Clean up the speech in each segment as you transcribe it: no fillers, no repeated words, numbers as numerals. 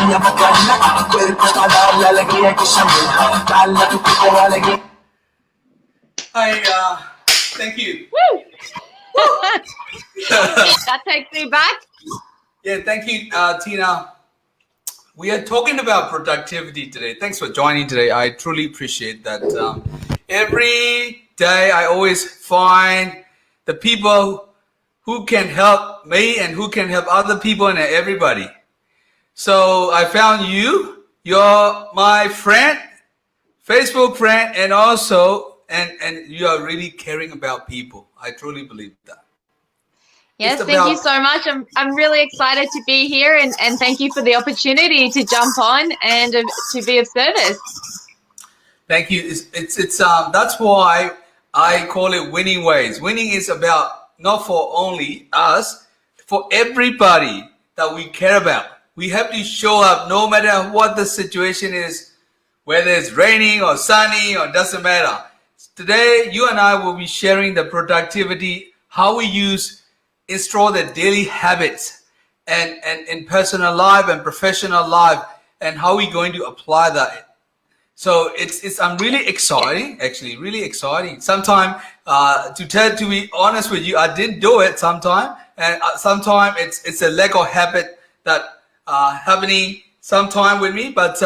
energía bacana, tu cuerpo para dar la alegría que llamó, dale a tu cuerpo alegría. Hi, thank you. Woo! That takes me back. Yeah, thank you, Tina. We are talking about productivity today. Thanks for joining today. I truly appreciate that. Every day I always find the people who can help me and who can help other people and everybody. So I found you. You're my friend, Facebook friend, and also, and you are really caring about people. I truly believe that. Yes, thank you so much. I'm really excited to be here, and thank you for the opportunity to jump on and to be of service. Thank you. It's that's why I call it winning ways. Winning is about not for only us, for everybody that we care about. We have to show up no matter what the situation is, whether it's raining or sunny or doesn't matter. Today, you and I will be sharing the productivity, how we install the daily habits and in personal life and professional life, and how we're going to apply that. So I'm really exciting, actually, really exciting. Sometimes, to be honest with you, I didn't do it sometime, and sometimes it's a lack of habit that happening sometime with me. But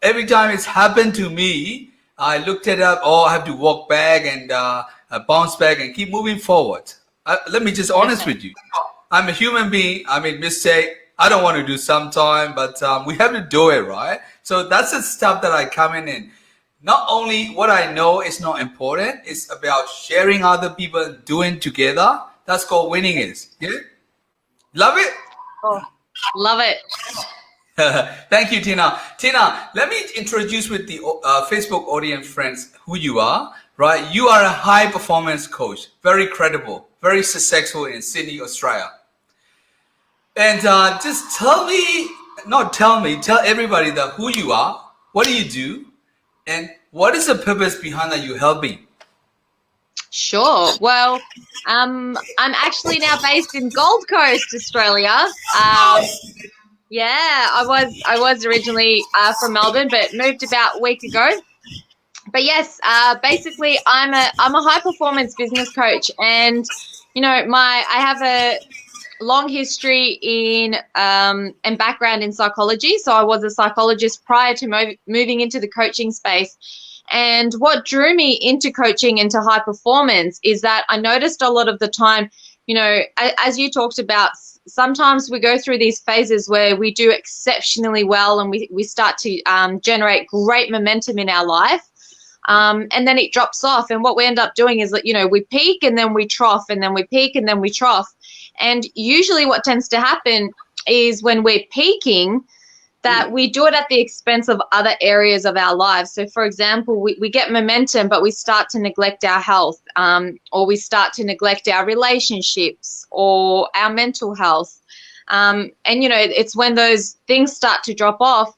every time it's happened to me, I looked it up. Oh, I have to walk back and bounce back and keep moving forward. Let me just honest with you. I'm a human being. I make mistake. I don't want to do sometime, but we have to do it, right? So that's the stuff that I come in. Not only what I know is not important, it's about sharing other people doing together. That's called winning is. Yeah? Love it? Oh, love it. Thank you, Tina. Tina, let me introduce with the Facebook audience friends who you are, right? You are a high performance coach, very credible, very successful in Sydney, Australia. And just tell everybody that who you are, what do you do, and what is the purpose behind that you're helping? Sure. Well, I'm actually now based in Gold Coast, Australia. Yeah, I was originally from Melbourne, but moved about a week ago. But yes, basically, I'm a high performance business coach, and I have a long history in and background in psychology. So I was a psychologist prior to moving into the coaching space. And what drew me into coaching, into high performance, is that I noticed a lot of the time, as you talked about, sometimes we go through these phases where we do exceptionally well and we start to generate great momentum in our life. And then it drops off. And what we end up doing is that, we peak and then we trough, and then we peak and then we trough. And usually what tends to happen is when we're peaking, that we do it at the expense of other areas of our lives. So, for example, we get momentum, but we start to neglect our health, or we start to neglect our relationships or our mental health. And, it's when those things start to drop off,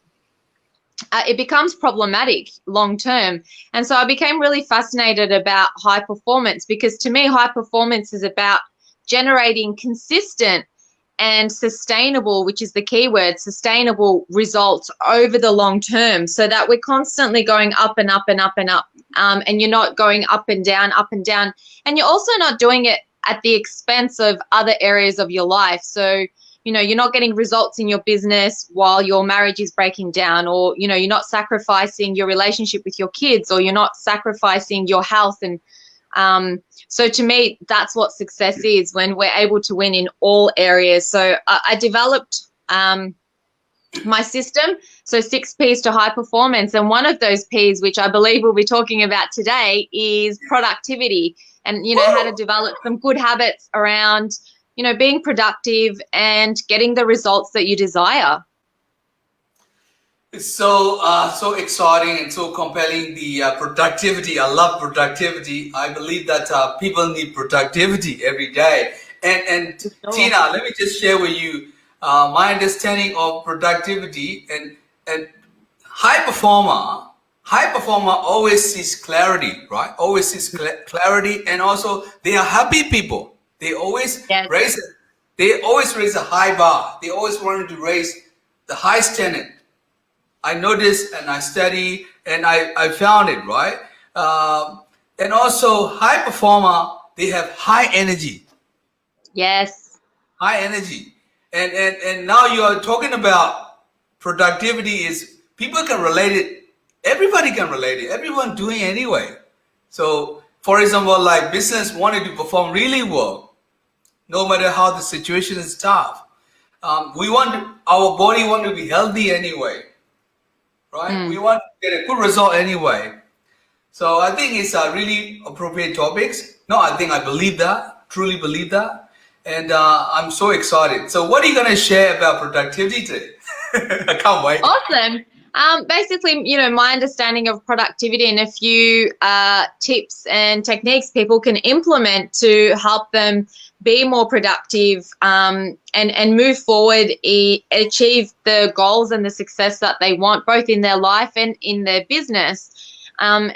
it becomes problematic long term. And so I became really fascinated about high performance, because to me, high performance is about generating consistent and sustainable, which is the key word, sustainable results over the long term, so that we're constantly going up and up and up and up, and you're not going up and down, and you're also not doing it at the expense of other areas of your life. So you're not getting results in your business while your marriage is breaking down, or you're not sacrificing your relationship with your kids, or you're not sacrificing your health. And so to me, that's what success is, when we're able to win in all areas. So I developed my system, so 6 P's to high performance. And one of those P's, which I believe we'll be talking about today, is productivity, and, how to develop some good habits around, being productive and getting the results that you desire. It's so exciting and so compelling, the productivity. I love productivity. I believe that people need productivity every day. And Sure. Tina, let me just share with you my understanding of productivity. And high performer always sees clarity, right? Always sees clarity, and also they are happy people. They always Yes. raise a high bar. They always wanted to raise the high standard I noticed and I study and I found it, right? And also high performer, they have high energy, Yes. high energy. And now you are talking about productivity is people can relate it. Everybody can relate it. Everyone doing anyway. So for example, like business wanted to perform really well, no matter how the situation is tough. We want our body want to be healthy anyway, right? We want to get a good result anyway. So I think it's a really appropriate topics. No, I think I believe that, truly believe that. And I'm so excited. So what are you going to share about productivity today? I can't wait. Awesome. Basically, my understanding of productivity and a few tips and techniques people can implement to help them be more productive and move forward, achieve the goals and the success that they want, both in their life and in their business. And,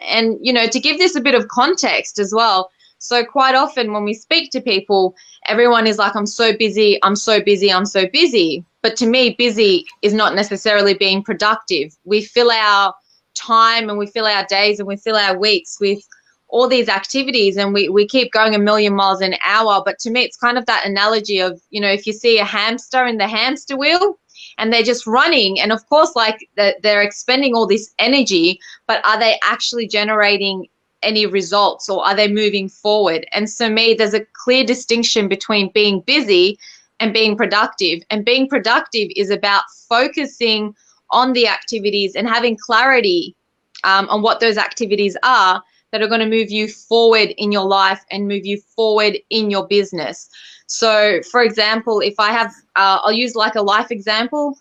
to give this a bit of context as well. So quite often when we speak to people, everyone is like, I'm so busy, I'm so busy, I'm so busy. But to me, busy is not necessarily being productive. We fill our time and we fill our days and we fill our weeks with all these activities and we keep going a million miles an hour. But to me, it's kind of that analogy of, if you see a hamster in the hamster wheel and they're just running, and of course, like they're expending all this energy, but are they actually generating any results or are they moving forward? And so me, there's a clear distinction between being busy and being productive. And being productive is about focusing on the activities and having clarity on what those activities are that are going to move you forward in your life and move you forward in your business. So, for example, if I have, I'll use like a life example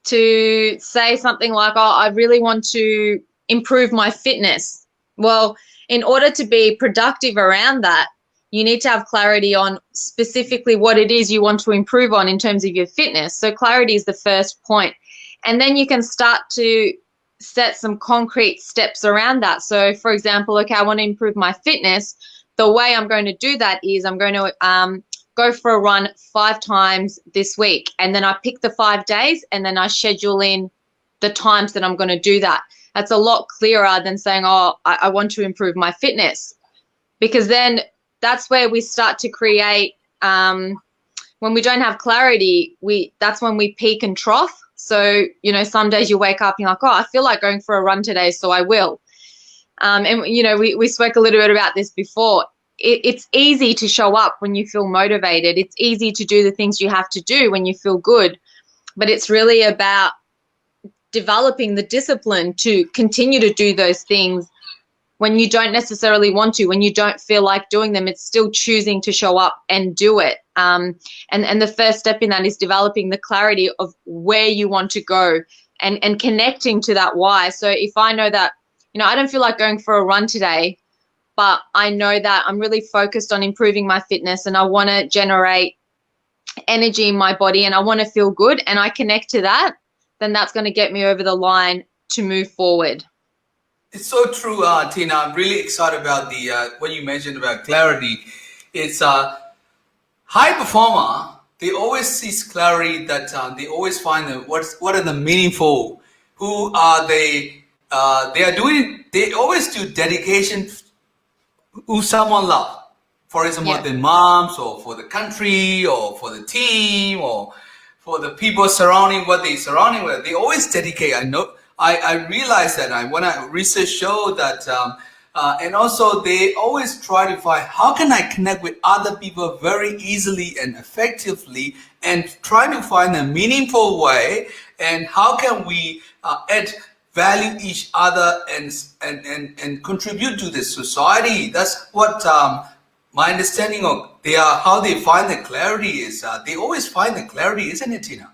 to say something like, oh, I really want to improve my fitness. Well, in order to be productive around that, you need to have clarity on specifically what it is you want to improve on in terms of your fitness. So clarity is the first point. And then you can start to set some concrete steps around that. So for example, okay, I want to improve my fitness. The way I'm going to do that is I'm going to go for a run 5 times this week. And then I pick the 5 days and then I schedule in the times that I'm going to do that. That's a lot clearer than saying, oh, I want to improve my fitness. Because then that's where we start to create, when we don't have clarity, that's when we peak and trough. So, some days you wake up and you're like, oh, I feel like going for a run today, so I will. And, we spoke a little bit about this before. It's easy to show up when you feel motivated. It's easy to do the things you have to do when you feel good. But it's really about developing the discipline to continue to do those things when you don't necessarily want to, when you don't feel like doing them. It's still choosing to show up and do it. And the first step in that is developing the clarity of where you want to go and connecting to that why. So if I know that, I don't feel like going for a run today, but I know that I'm really focused on improving my fitness and I want to generate energy in my body and I want to feel good and I connect to that, then that's going to get me over the line to move forward. It's so true, Tina. I'm really excited about the what you mentioned about clarity. It's high performer. They always seek clarity. That they always find what are the meaningful. Who are they? They are doing. They always do dedication. Who someone love. For example, the moms, or for the country, or for the team, or for the people surrounding what they surrounding with. They always dedicate. I know. I realized that when I research show that, and also they always try to find how can I connect with other people very easily and effectively, and try to find a meaningful way, and how can we add value each other and contribute to the society. That's what my understanding of how they find the clarity is. They always find the clarity, isn't it, Tina?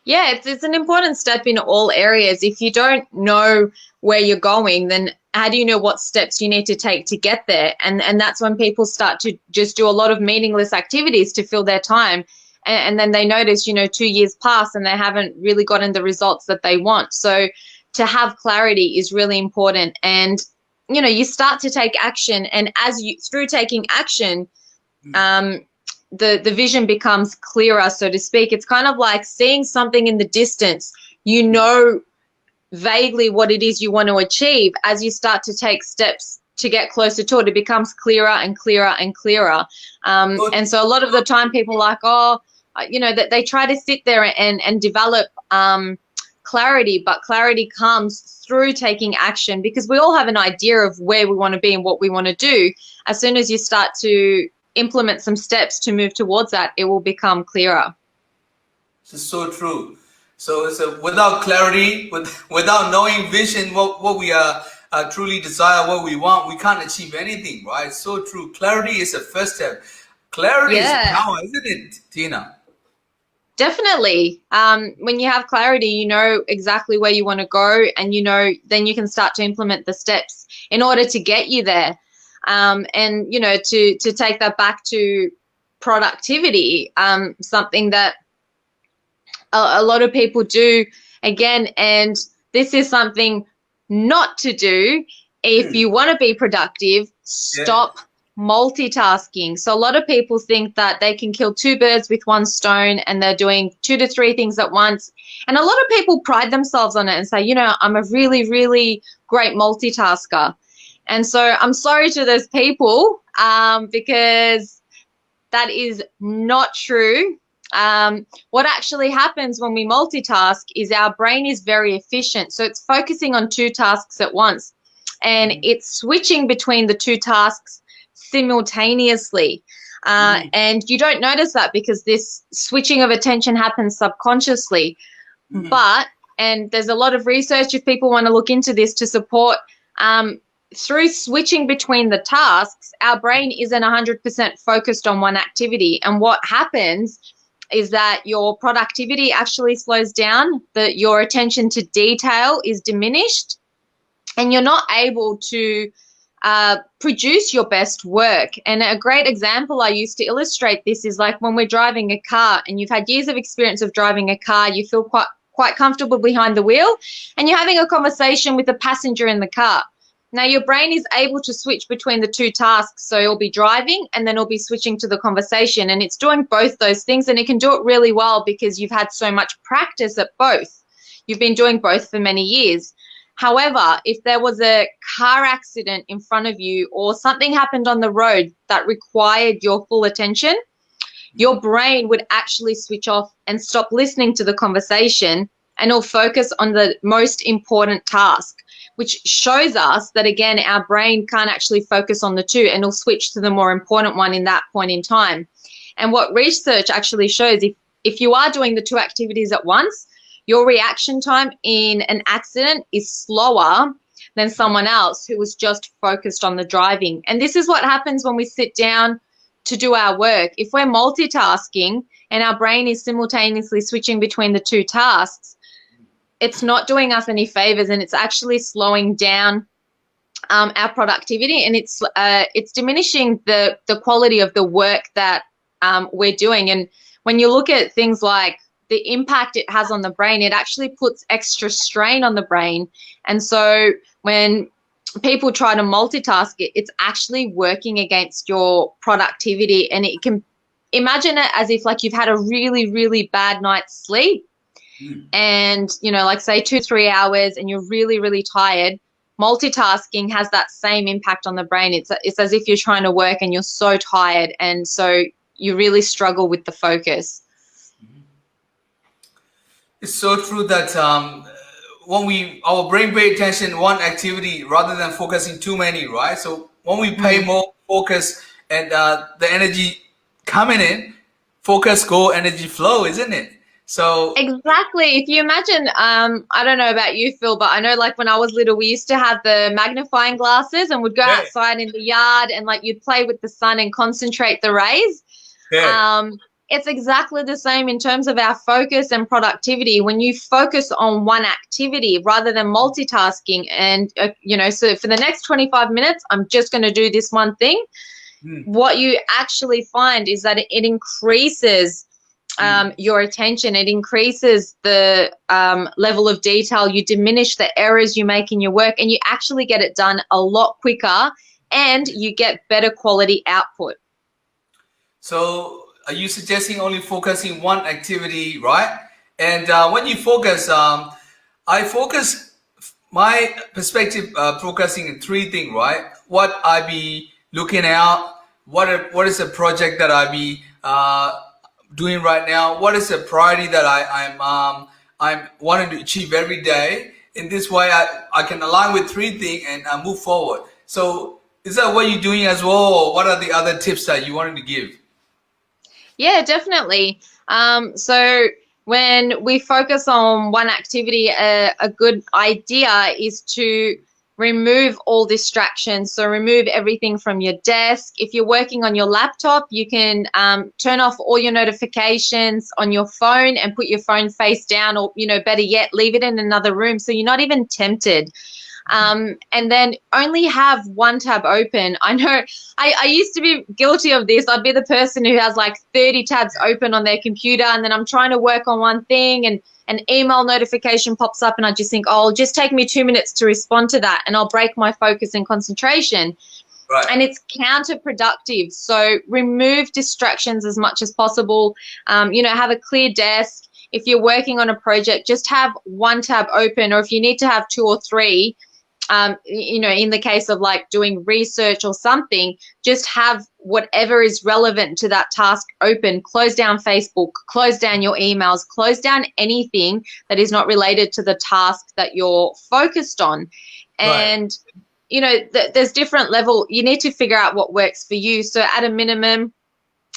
Yeah, it's an important step in all areas. If you don't know where you're going, then how do you know what steps you need to take to get there? And that's when people start to just do a lot of meaningless activities to fill their time. And then they notice, 2 years pass and they haven't really gotten the results that they want. So to have clarity is really important. And, you start to take action. And through taking action, the vision becomes clearer, so to speak. It's kind of like seeing something in the distance. You know vaguely what it is you want to achieve. As you start to take steps to get closer to it, it becomes clearer and clearer and clearer. And so a lot of the time people are like, oh, that they try to sit there and develop clarity, but clarity comes through taking action, because we all have an idea of where we want to be and what we want to do. As soon as you start to implement some steps to move towards that, it will become clearer. This is so true. So it's without clarity, without knowing vision, what we truly desire, what we want, we can't achieve anything, right? It's so true. Clarity is the first step. Clarity is power, isn't it, Tina? Definitely. When you have clarity, you know exactly where you want to go, and then you can start to implement the steps in order to get you there. And to take that back to productivity, something that a lot of people do again, and this is something not to do if you want to be productive. Stop multitasking. So a lot of people think that they can kill two birds with one stone, and they're doing 2 to 3 things at once. And a lot of people pride themselves on it and say, I'm a really, really great multitasker. And so I'm sorry to those people, because that is not true. What actually happens when we multitask is our brain is very efficient. So it's focusing on 2 tasks at once, and it's switching between the 2 tasks simultaneously. And you don't notice that because this switching of attention happens subconsciously. And there's a lot of research, if people want to look into this, to support through switching between the tasks, our brain isn't 100% focused on one activity. And what happens is that your productivity actually slows down, that your attention to detail is diminished, and you're not able to produce your best work. And a great example I used to illustrate this is like when we're driving a car and you've had years of experience of driving a car, you feel quite comfortable behind the wheel, and you're having a conversation with a passenger in the car. Now, your brain is able to switch between the 2 tasks. So it'll be driving and then it'll be switching to the conversation. And it's doing both those things. And it can do it really well because you've had so much practice at both. You've been doing both for many years. However, if there was a car accident in front of you or something happened on the road that required your full attention, your brain would actually switch off and stop listening to the conversation, and it'll focus on the most important task, which shows us that, again, our brain can't actually focus on the 2, and it'll switch to the more important one in that point in time. And what research actually shows, if you are doing the 2 activities at once, your reaction time in an accident is slower than someone else who was just focused on the driving. And this is what happens when we sit down to do our work. If we're multitasking and our brain is simultaneously switching between the 2 tasks, it's not doing us any favors, and it's actually slowing down our productivity, and it's diminishing the quality of the work that we're doing. And when you look at things like the impact it has on the brain, it actually puts extra strain on the brain. And so when people try to multitask, it's actually working against your productivity. And it can, imagine it as if like you've had a really, really bad night's sleep, and like say 2-3 hours, and you're really, really tired. Multitasking has that same impact on the brain. It's as if you're trying to work and you're so tired, and so you really struggle with the focus. It's so true that when our brain pay attention one activity rather than focusing too many, right? So when we pay more focus and the energy coming in, focus go, energy flow, isn't it? So exactly. If you imagine, I don't know about you, Phil, but I know like when I was little, we used to have the magnifying glasses and would go outside in the yard and like you'd play with the sun and concentrate the rays. It's exactly the same in terms of our focus and productivity. When you focus on one activity rather than multitasking, and so for the next 25 minutes, I'm just going to do this one thing. What you actually find is that it increases your attention. It increases the level of detail. You diminish the errors you make in your work, and you actually get it done a lot quicker, and you get better quality output. So are you suggesting only focusing one activity, right? And when you focus, I focus my perspective, focusing in three things, right? What I be looking out, what is the project that I be doing right now? What is the priority that I'm wanting to achieve every day? In this way, I can align with three things and move forward. So is that what you're doing as well, or what are the other tips that you wanted to give? Yeah, definitely. So when we focus on one activity, a good idea is to remove all distractions. So remove everything from your desk. If you're working on your laptop, you can turn off all your notifications on your phone and put your phone face down, or, better yet, leave it in another room so you're not even tempted. And then only have one tab open. I know I used to be guilty of this. I'd be the person who has like 30 tabs open on their computer, and then I'm trying to work on one thing and an email notification pops up and I just think, oh, it'll just take me 2 minutes to respond to that and I'll break my focus and concentration. Right. And it's counterproductive. So remove distractions as much as possible. Have a clear desk. If you're working on a project, just have one tab open, or if you need to have two or three, in the case of like doing research or something, just have whatever is relevant to that task open. Close down Facebook, close down your emails, close down anything that is not related to the task that you're focused on. And, there's different level. You need to figure out what works for you. So at a minimum,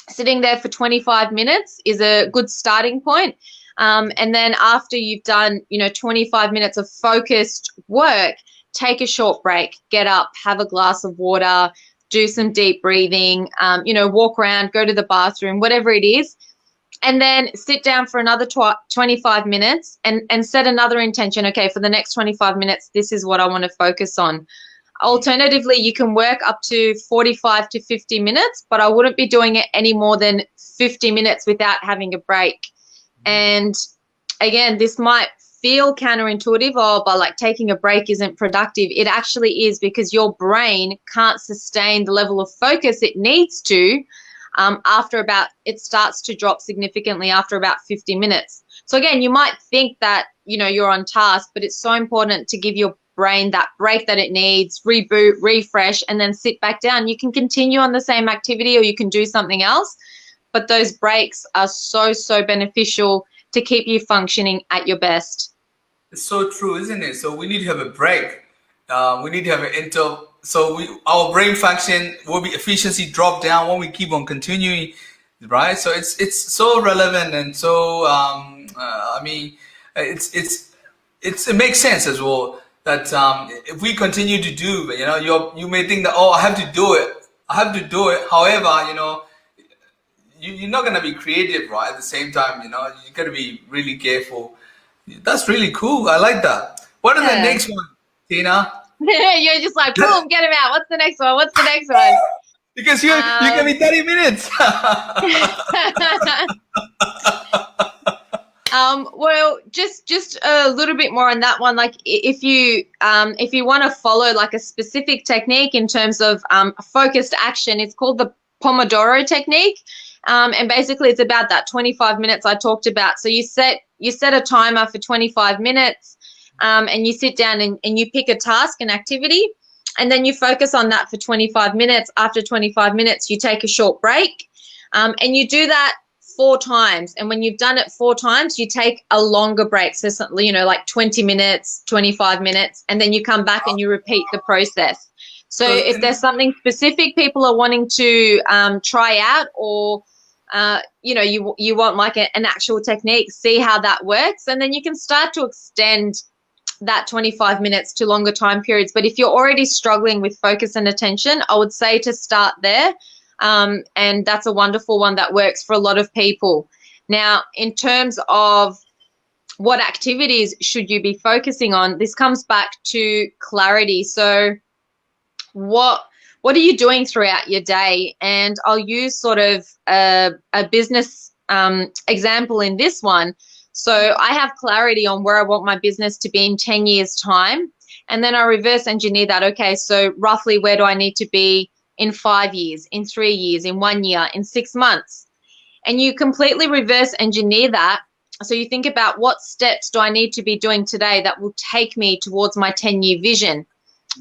sitting there for 25 minutes is a good starting point. And then after you've done, 25 minutes of focused work, take a short break, get up, have a glass of water, do some deep breathing, walk around, go to the bathroom, whatever it is, and then sit down for another 25 minutes and set another intention. Okay, for the next 25 minutes, this is what I want to focus on. Alternatively, you can work up to 45 to 50 minutes, but I wouldn't be doing it any more than 50 minutes without having a break. And again, this might feel counterintuitive, but like taking a break isn't productive. It actually is, because your brain can't sustain the level of focus it needs to it starts to drop significantly after about 50 minutes. So again, you might think that, you're on task, but it's so important to give your brain that break that it needs, reboot, refresh, and then sit back down. You can continue on the same activity or you can do something else, but those breaks are so, so beneficial to keep you functioning at your best. It's so true, isn't it? So we need to have a break. We need to have an interval. So our brain function will be efficiency drop down when we keep on continuing, right? So it's so relevant, and so it makes sense as well that if we continue to do, you may think that, oh, I have to do it. However, you're not gonna be creative, right? At the same time, you got to be really careful. That's really cool. I like that. What are the next one, Tina? You're just like, boom, get him out. What's the next one? Because you give me 30 minutes. Well, just a little bit more on that one. Like if you want to follow like a specific technique in terms of focused action, it's called the Pomodoro technique. And basically it's about that 25 minutes I talked about. So you set a timer for 25 minutes, and you sit down and you pick a task, an activity, and then you focus on that for 25 minutes. After 25 minutes, you take a short break, and you do that 4 times. And when you've done it 4 times, you take a longer break. So, like 20 minutes, 25 minutes, and then you come back and you repeat the process. So if there's something specific people are wanting to try out, or you want like an actual technique, see how that works, and then you can start to extend that 25 minutes to longer time periods. But if you're already struggling with focus and attention, I would say to start there, and that's a wonderful one that works for a lot of people. Now, in terms of what activities should you be focusing on, this comes back to clarity. So what are you doing throughout your day? And I'll use sort of a business example in this one. So I have clarity on where I want my business to be in 10 years' time. And then I reverse engineer that. Okay, so roughly where do I need to be in 5 years, in 3 years, in 1 year, in 6 months? And you completely reverse engineer that. So you think about, what steps do I need to be doing today that will take me towards my 10-year vision?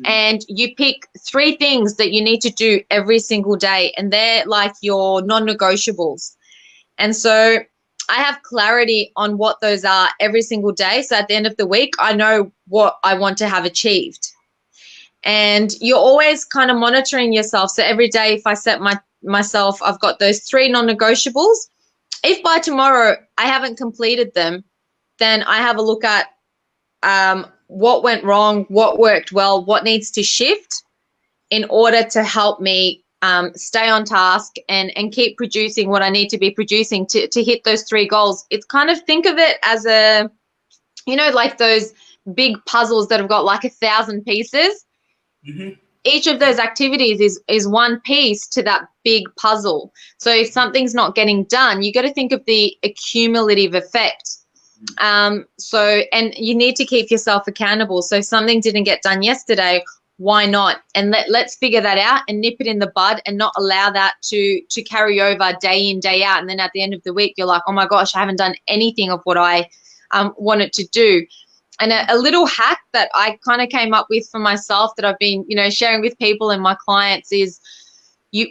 And you pick 3 things that you need to do every single day, and they're like your non-negotiables. And so I have clarity on what those are every single day. So at the end of the week, I know what I want to have achieved. And you're always kind of monitoring yourself. So every day, if I set myself, I've got those 3 non-negotiables. If by tomorrow I haven't completed them, then I have a look at what went wrong, what worked well, what needs to shift in order to help me stay on task and keep producing what I need to be producing to hit those 3 goals. It's kind of, think of it as a, like those big puzzles that have got like 1,000 pieces. Mm-hmm. Each of those activities is one piece to that big puzzle. So if something's not getting done, you got to think of the accumulative effect. And you need to keep yourself accountable. So if something didn't get done yesterday, why not? And let's figure that out and nip it in the bud, and not allow that to carry over day in, day out. And then at the end of the week, you're like, oh my gosh, I haven't done anything of what I wanted to do. And a little hack that I kind of came up with for myself that I've been, sharing with people and my clients is, you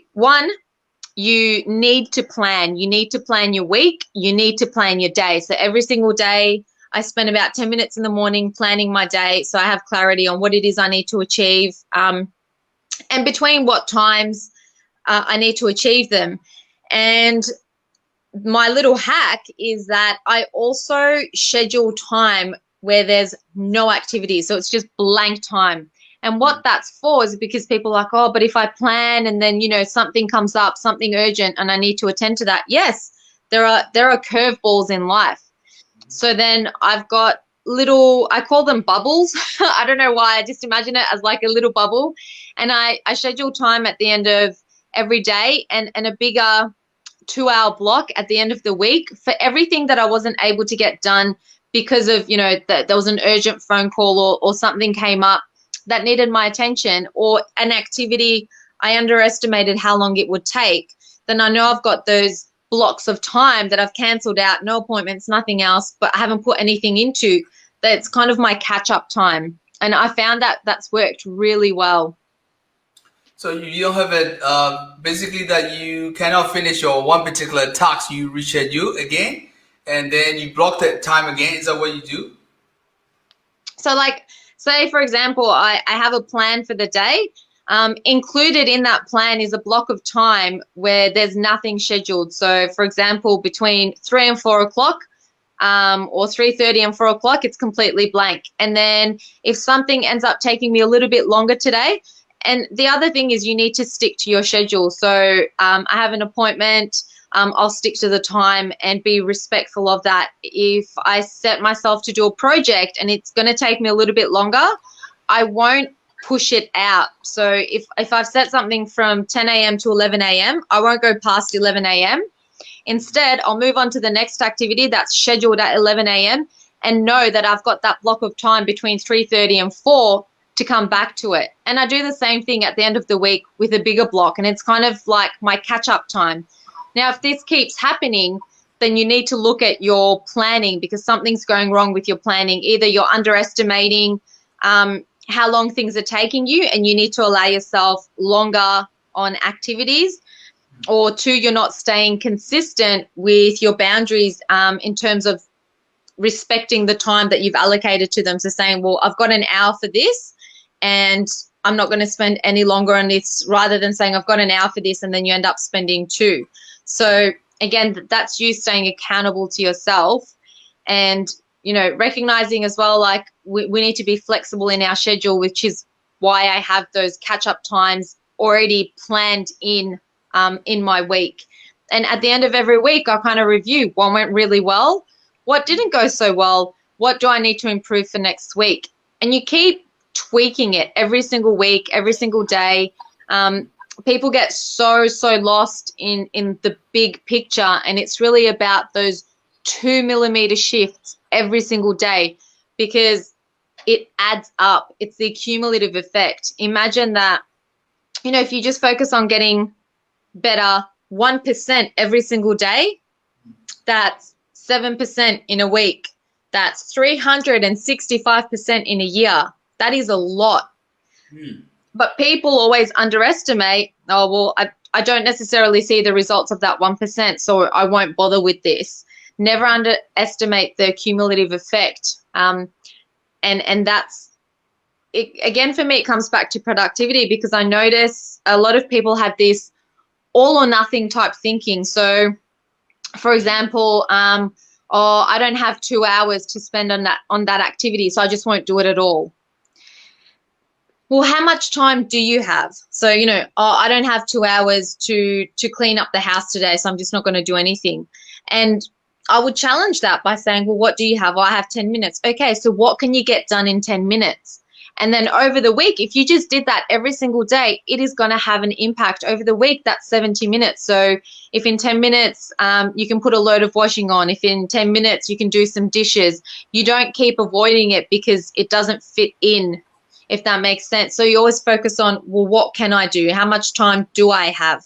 need to plan. You need to plan your week. You need to plan your day. So every single day, I spend about 10 minutes in the morning planning my day, so I have clarity on what it is I need to achieve, and between what times I need to achieve them. And my little hack is that I also schedule time where there's no activity. So it's just blank time. And what that's for is because people are like, oh, but if I plan and then, something comes up, something urgent, and I need to attend to that. Yes, there are curveballs in life. So then I've got little, I call them bubbles. I don't know why. I just imagine it as like a little bubble. And I schedule time at the end of every day, and a bigger 2-hour block at the end of the week for everything that I wasn't able to get done because of, that there was an urgent phone call or something came up that needed my attention, or an activity I underestimated how long it would take. Then I know I've got those blocks of time that I've cancelled out, no appointments, nothing else, but I haven't put anything into. That's kind of my catch-up time. And I found that that's worked really well. So you don't have it, basically that you cannot finish your one particular task, you reschedule again, and then you block that time again. Is that what you do? So like, say for example, I have a plan for the day. Included in that plan is a block of time where there's nothing scheduled. So for example, between 3 and 4 o'clock, or 3:30 and 4 o'clock, it's completely blank. And then if something ends up taking me a little bit longer today, and the other thing is you need to stick to your schedule. So I have an appointment, I'll stick to the time and be respectful of that. If I set myself to do a project and it's going to take me a little bit longer, I won't push it out. So if I've set something from 10 a.m. to 11 a.m., I won't go past 11 a.m. Instead, I'll move on to the next activity that's scheduled at 11 a.m. and know that I've got that block of time between 3:30 and 4 to come back to it. And I do the same thing at the end of the week with a bigger block, and it's kind of like my catch-up time. Now, if this keeps happening, then you need to look at your planning, because something's going wrong with your planning. Either you're underestimating how long things are taking you, and you need to allow yourself longer on activities, or 2, you're not staying consistent with your boundaries in terms of respecting the time that you've allocated to them. So saying, well, I've got an hour for this and I'm not going to spend any longer on this, rather than saying I've got an hour for this and then you end up spending 2. So again, that's you staying accountable to yourself, and, recognizing as well, like we need to be flexible in our schedule, which is why I have those catch-up times already planned in my week. And at the end of every week, I kind of review what went really well, what didn't go so well, what do I need to improve for next week? And you keep tweaking it every single week, every single day. People get so lost in the big picture, and it's really about those 2mm shifts every single day, because it adds up. It's the cumulative effect. Imagine that, if you just focus on getting better 1% every single day, That's 7% in a week. That's 365% in a year. That is a lot. But people always underestimate, oh, well, I don't necessarily see the results of that 1%, so I won't bother with this. Never underestimate the cumulative effect. And that's, it, again, for me, it comes back to productivity, because I notice a lot of people have this all or nothing type thinking. So, for example, oh, I don't have 2 hours to spend on that activity, so I just won't do it at all. Well, how much time do you have? So, oh, I don't have 2 hours to clean up the house today, so I'm just not going to do anything. And I would challenge that by saying, well, what do you have? Well, I have 10 minutes. Okay, so what can you get done in 10 minutes? And then over the week, if you just did that every single day, it is going to have an impact. Over the week, that's 70 minutes. So if in 10 minutes you can put a load of washing on, if in 10 minutes you can do some dishes, you don't keep avoiding it because it doesn't fit in, if that makes sense. So you always focus on, well, what can I do? How much time do I have?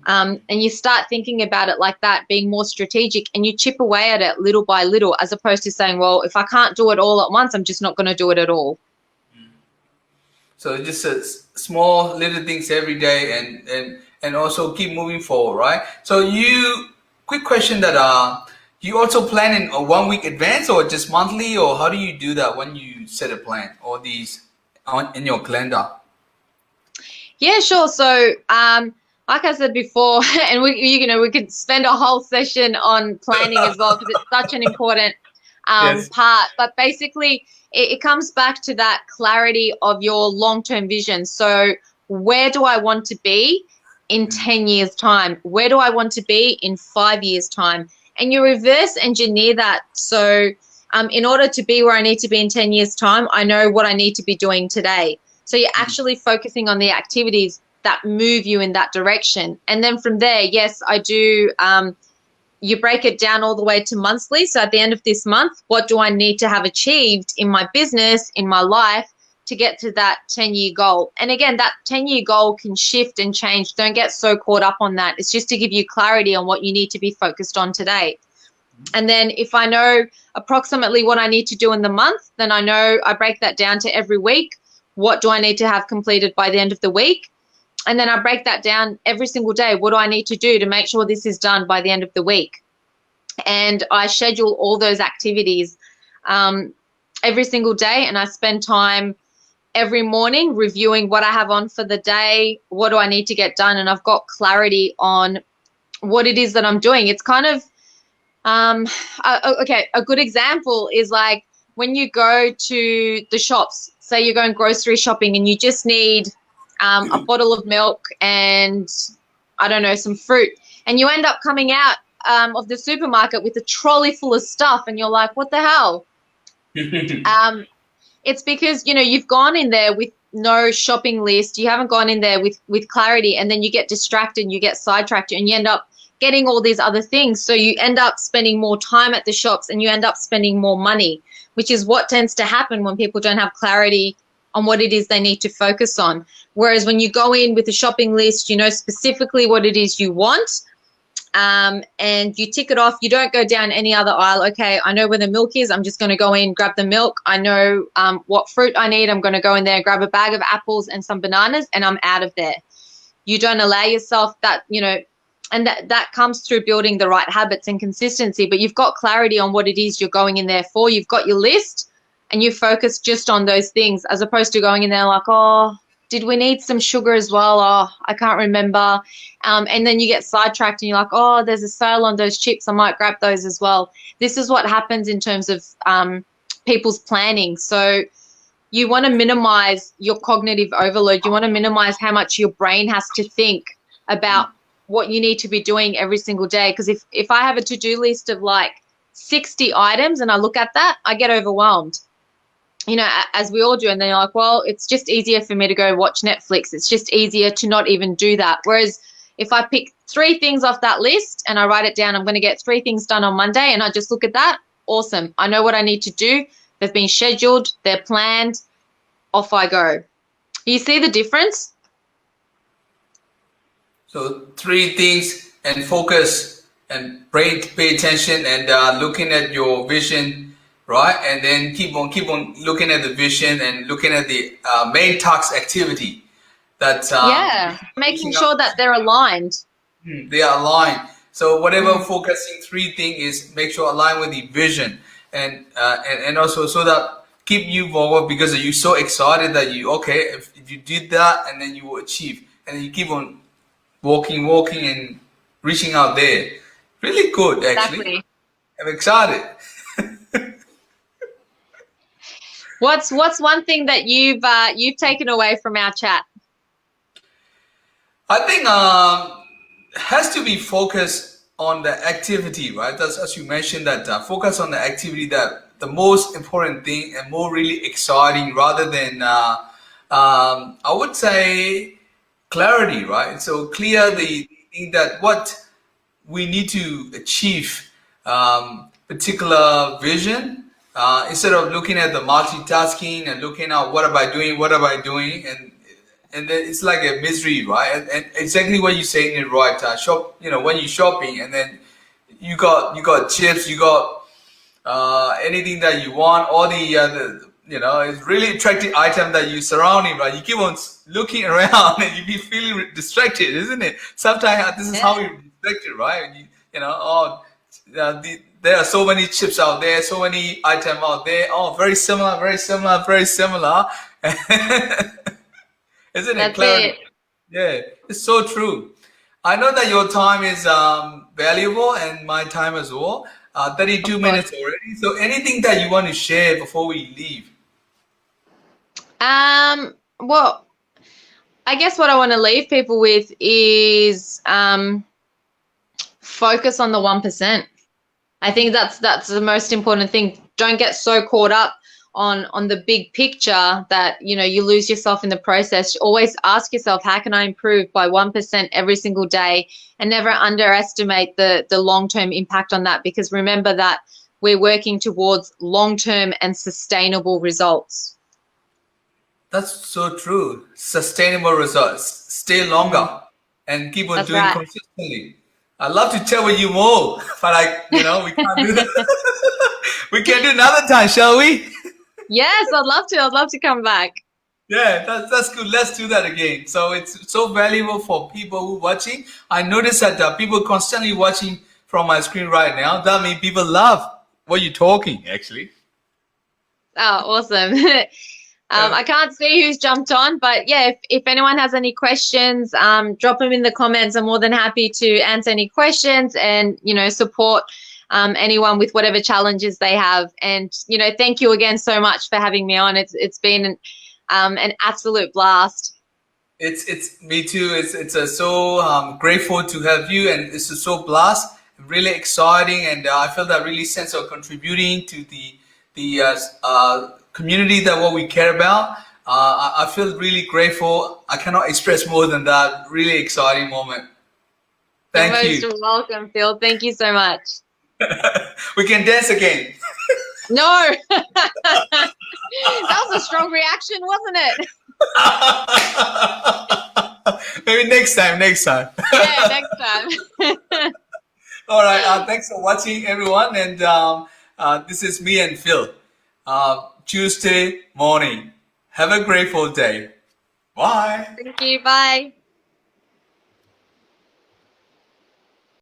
And you start thinking about it like that, being more strategic, and you chip away at it little by little, as opposed to saying, well, if I can't do it all at once, I'm just not going to do it at all. So just small little things every day, and also keep moving forward, right? So quick question that you also plan in a 1 week advance, or just monthly, or how do you do that when you set a plan, or these in your calendar? Yeah, sure. So like I said before, and we could spend a whole session on planning as well, because it's such an important Yes. part. But basically, it comes back to that clarity of your long-term vision. So where do I want to be in 10 years' time? Where do I want to be in 5 years' time? And you reverse engineer that. So in order to be where I need to be in 10 years' time, I know what I need to be doing today. So you're actually focusing on the activities that move you in that direction. And then from there, yes, I do. You break it down all the way to monthly. So at the end of this month, what do I need to have achieved in my business, in my life, to get to that 10-year goal? And again, that 10-year goal can shift and change. Don't get so caught up on that. It's just to give you clarity on what you need to be focused on today. And then if I know approximately what I need to do in the month, then I know I break that down to every week. What do I need to have completed by the end of the week? And then I break that down every single day. What do I need to do to make sure this is done by the end of the week? And I schedule all those activities every single day, and I spend time every morning reviewing what I have on for the day. What do I need to get done? And I've got clarity on what it is that I'm doing. It's kind of, okay, a good example is like when you go to the shops, say you're going grocery shopping and you just need a bottle of milk and, I don't know, some fruit, and you end up coming out of the supermarket with a trolley full of stuff, and you're like, what the hell? It's because, you've gone in there with no shopping list. You haven't gone in there with clarity, and then you get distracted, you get sidetracked, and you end up getting all these other things. So you end up spending more time at the shops, and you end up spending more money, which is what tends to happen when people don't have clarity on what it is they need to focus on. Whereas when you go in with a shopping list, you know specifically what it is you want, and you tick it off. You don't go down any other aisle. Okay, I know where the milk is. I'm just going to go in, grab the milk. I know what fruit I need. I'm going to go in there, grab a bag of apples and some bananas, and I'm out of there. You don't allow yourself that, and that comes through building the right habits and consistency. But you've got clarity on what it is you're going in there for. You've got your list, and you focus just on those things, as opposed to going in there like, oh, did we need some sugar as well? Oh, I can't remember. And then you get sidetracked and you're like, oh, there's a sale on those chips. I might grab those as well. This is what happens in terms of people's planning. So you want to minimize your cognitive overload. You want to minimize how much your brain has to think about what you need to be doing every single day. Because if I have a to-do list of like 60 items and I look at that, I get overwhelmed. As we all do. And then you're like, well, it's just easier for me to go watch Netflix. It's just easier to not even do that. Whereas if I pick 3 things off that list and I write it down, I'm going to get 3 things done on Monday, and I just look at that. Awesome. I know what I need to do. They've been scheduled. They're planned. Off I go. You see the difference? So 3 things and focus and pay attention and looking at your vision, right? And then keep on looking at the vision and looking at the main task activity that Yeah, making sure that they're aligned. they are aligned. So whatever focusing three thing is, make sure align with the vision and also so that keep you forward because you're so excited that if you did that and then you will achieve and then you keep on walking and reaching out there. Really good, actually. Exactly. I'm excited. What's one thing that you've taken away from our chat? I think has to be focused on the activity, right? That's, as you mentioned, that focus on the activity, that the most important thing and more really exciting rather than I would say clarity, right? So clear the thing that what we need to achieve particular vision instead of looking at the multitasking and looking at what am I doing, and then it's like a misery, right? And exactly what you're saying is right. Shop, when you're shopping, and then you got chips, you got anything that you want, all the it's really attractive item that you surrounding, right? You keep on looking around and you be feeling distracted, isn't it? Sometimes this is how we're distracted, right? There are so many chips out there, so many items out there. Oh, very similar, very similar, very similar. Isn't it? That's it. Yeah, it's so true. I know that your time is valuable and my time as well. 32 minutes already. So anything that you want to share before we leave? Well, I guess what I want to leave people with is focus on the 1%. I think that's the most important thing. Don't get so caught up on the big picture that you lose yourself in the process. Always ask yourself, how can I improve by 1% every single day, and never underestimate the long-term impact on that, because remember that we're working towards long-term and sustainable results. That's so true. Sustainable results. Stay longer and keep on That's doing right. consistently. I'd love to chat with you more, but we can't do that. We can do another time, shall we? Yes, I'd love to. I'd love to come back. Yeah, that's good. Let's do that again. So it's so valuable for people who are watching. I notice that people constantly watching from my screen right now. That means people love what you're talking, actually. Oh, awesome. I can't see who's jumped on, but yeah, if anyone has any questions, drop them in the comments. I'm more than happy to answer any questions and, support anyone with whatever challenges they have. And, thank you again so much for having me on. It's been an absolute blast. It's me too. It's so grateful to have you, and it's so blast, really exciting, and I feel that really sense of contributing to the community that what we care about. I feel really grateful. I cannot express more than that. Really exciting moment. Thank you. You're most welcome, Phil. Thank you so much. We can dance again. No, that was a strong reaction, wasn't it? Maybe next time. Yeah, next time. All right. Thanks for watching, everyone. And this is me and Phil. Tuesday morning. Have a grateful day. Bye. Thank you. Bye.